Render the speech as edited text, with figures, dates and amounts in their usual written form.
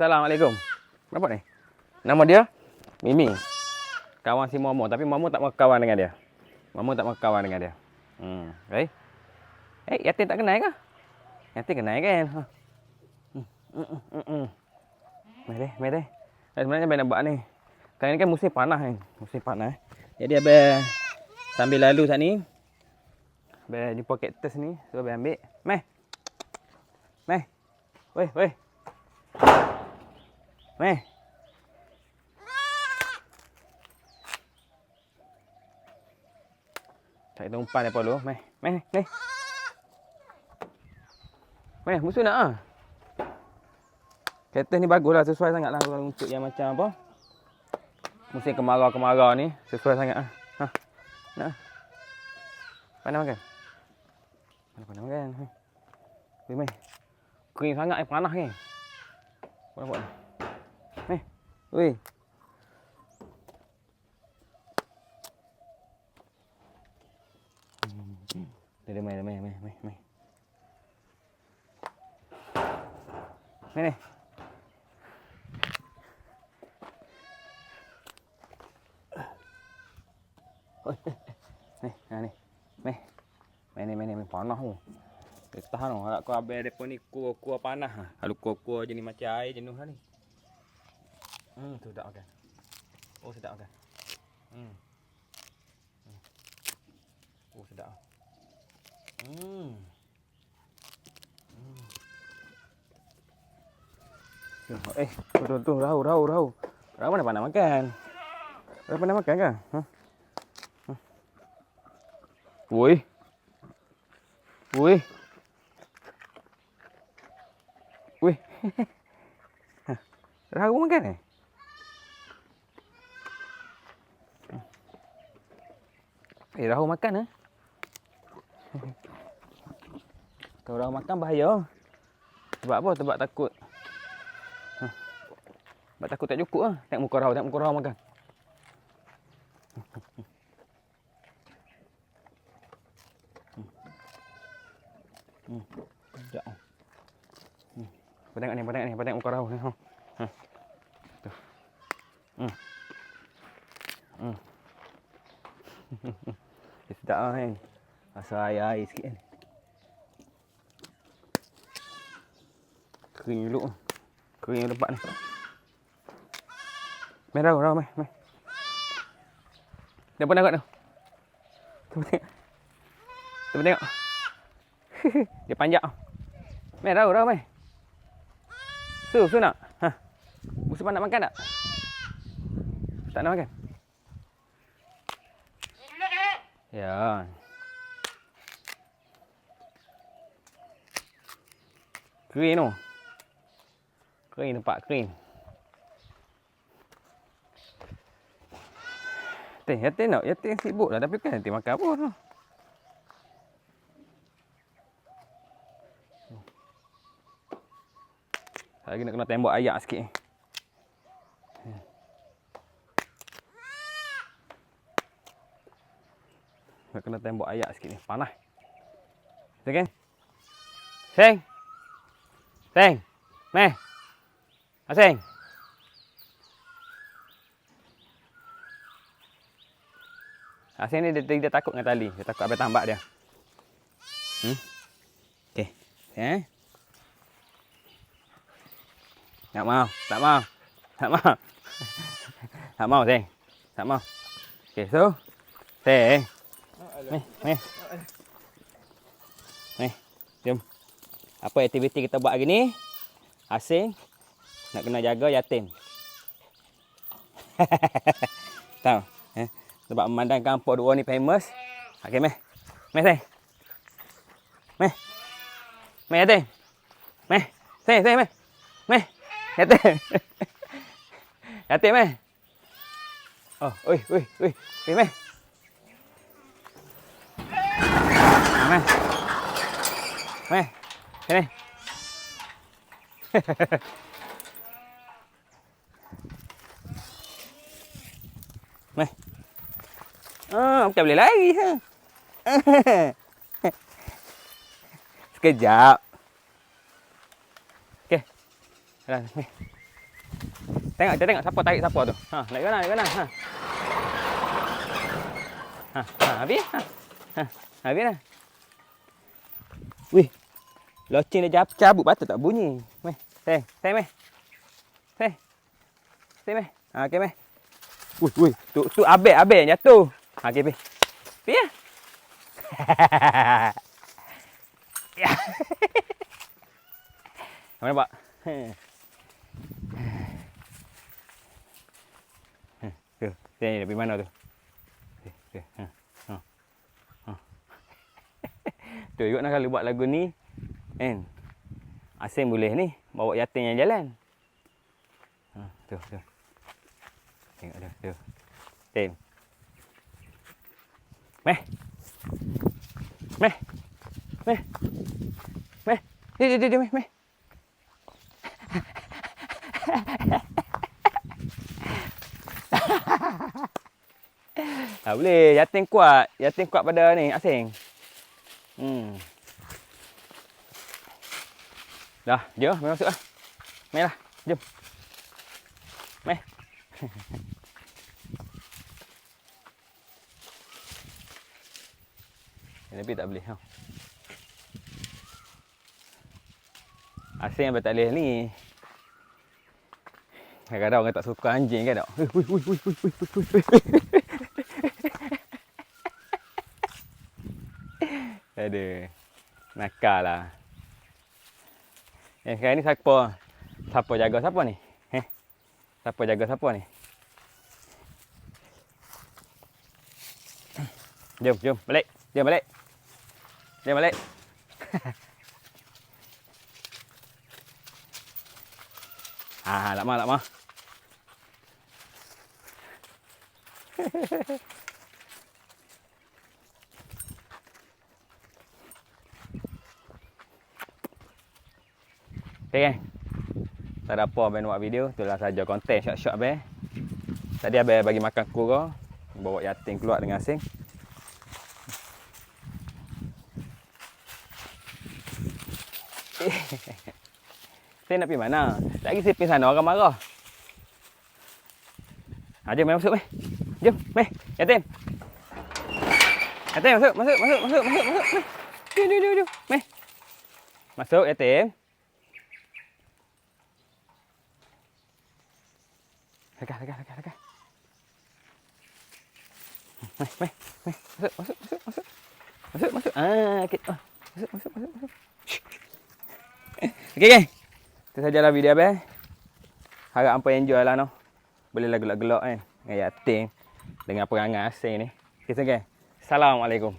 Assalamualaikum. Kenapa ni? Nama dia Mimi. Kawan si Momo, tapi Momo tak mau kawan dengan dia. Momo tak mau kawan dengan dia. Baik. Yatin tak kenal ke? Yatin kenal kan? Mari. Sebenarnya abang nak buat ni. Sekarang ni kan musim panas kan. Musim panas. Jadi abang sambil lalu saat ni, abang jumpa kaktus ni. So abang ambil. Meh. Weh. Meh. Tak ada umpan apa dulu. Meh. Musuh nak ah. Kaktus ni baguslah, sesuai sangatlah untuk yang macam apa? Musim kemarau ni, sesuai sangat ah. Nak. Pandai makan. Pandai makan. Meh. Kering sangat panas ni. Apa buat ni? Meh. Weh. Dia main. Meh ni. Meh panas tu. Dia tahan tu. Harap kau habis depa ni kuah panas ah. Kalau kuah jenis macam air jenuh lah ni. Sedap makan. Oh, sedap makan. Oh, sedap. Tu, rahu. Rahu mana pandai makan? Rahu pandai makan ke? Woi. Rahu makan ni? Rahu makan Kalau rahu makan bahaya. Sebab apa? Sebab takut. Sebab takut tak cukup ah. Tengok muka rahu makan. Sekejap. Tengok ni, muka rahu ni. Tuh. Sedap lah kan. Rasa air sikit kan. Kering dulu. Kering tempat ni. Meh rahu. Dia pun tengok tu. Cuba tengok. Dia panjang. Meh rahu. Su nak? Musuh nak makan tak? Tak nak makan? Ya. Kering tu. Kering tempat kering. Yatin sibuk lah. Tapi kan Yatin makan apa tu. Lagi nak kena tembak ayak sikit. Nak kena tembak ayak sikit ni. Panas. Okey. Seng. Meh. Aseng. Aseng ni dia takut dengan tali. Dia takut abang tambak dia. Okey. Tak mau. Tak mau, Seng. Tak mau. Okey, so. Seng. Meh. Jom. Apa aktiviti kita buat hari ni? Asing nak kena jaga yatim. Tahu? Sebab memandang kampung dua ni famous. Okey, Meh. Seng. Meh yatim. Seng. Meh. Yatim. Yatim, Meh. Oh, oi. Meh. Meh. Sini. Meh. Bukan boleh lari. Sekejap. Okey. Meh. Tengok, kita tengok siapa tarik siapa tu. Ha, naik kanan, naik kanan. Ha. Habis. Ha. Habis dah. Wih. Loceng dia cabut patut tak bunyi. Meh, teng meh. Teng meh. Ha, okey meh. Wih, tu abek yang jatuh. Ha, okey pi. Pi ya. Ya. Mana pak? Tu, ni pergi mana tu? Tu ikut nak kalau buat lagu ni, kan? Asing boleh ni, bawa yatim yang jalan. Tu. Tengok tu. Tim. Meh. Dia, meh. Tak boleh, yatim kuat pada ni asing. Dah, jom masuk lah. Mai lah, jom. Mai. Tapi tak boleh. Asing yang tak boleh ni. Kadang-kadang orang tak suka anjing kan tak? Aduh. Nakal lah. Sekarang ni siapa jaga siapa ni? Siapa jaga siapa ni? Jom, balik. Jom balik. Lama. Okay kan? Tak ada apa abang buat video. Itulah saja konten short-short abang. Tadi abang bagi makan kura. Bawa yatim keluar dengan asing. Saya nak pergi mana? Lagi saya pergi sana orang marah. Jom mai masuk mai. Jom, mai. Yatim. Yatim masuk. Jom. Mai. Masuk yatim. Lekah. Mai. Masuk. Okey. Masuk. Okey. Itu sajalah video abang. Harap hampa enjoy lah noh. Boleh lah gelak-gelak kan dengan yatim dengan perangai asing ni. Okey, Assalamualaikum.